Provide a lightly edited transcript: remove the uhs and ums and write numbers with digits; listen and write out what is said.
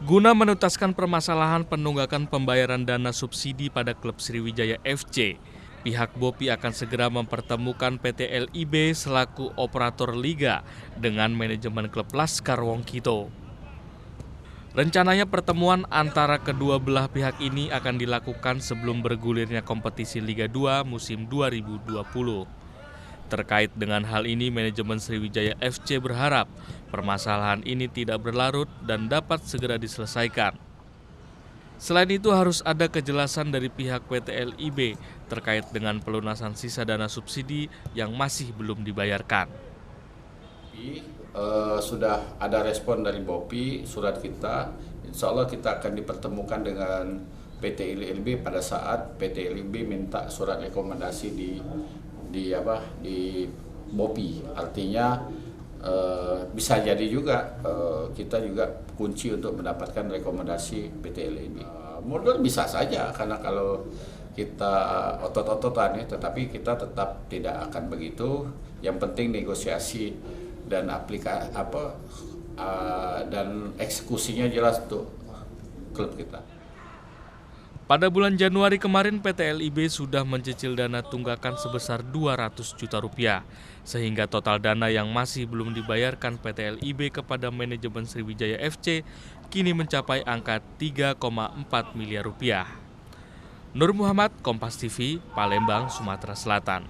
Guna menuntaskan permasalahan penunggakan pembayaran dana subsidi pada klub Sriwijaya FC, pihak BOPI akan segera mempertemukan PT LIB selaku operator liga dengan manajemen klub Laskar Wongkito. Rencananya pertemuan antara kedua belah pihak ini akan dilakukan sebelum bergulirnya kompetisi Liga 2 musim 2020. Terkait dengan hal ini, manajemen Sriwijaya FC berharap permasalahan ini tidak berlarut dan dapat segera diselesaikan. Selain itu harus ada kejelasan dari pihak PT LIB terkait dengan pelunasan sisa dana subsidi yang masih belum dibayarkan. Sudah ada respon dari BOPI, surat kita, insya Allah kita akan dipertemukan dengan PT LIB pada saat PT LIB minta surat rekomendasi di BOPI. Artinya bisa jadi juga kita juga kunci untuk mendapatkan rekomendasi PT LIB. Mundur bisa saja karena kalau kita otot-ototan ya, tetapi kita tetap tidak akan begitu. Yang penting negosiasi dan dan eksekusinya jelas untuk klub kita. Pada bulan Januari kemarin, PT LIB sudah mencicil dana tunggakan sebesar 200 juta rupiah, sehingga total dana yang masih belum dibayarkan PT LIB kepada manajemen Sriwijaya FC kini mencapai angka 3,4 miliar rupiah. Nur Muhammad, Kompas TV, Palembang, Sumatera Selatan.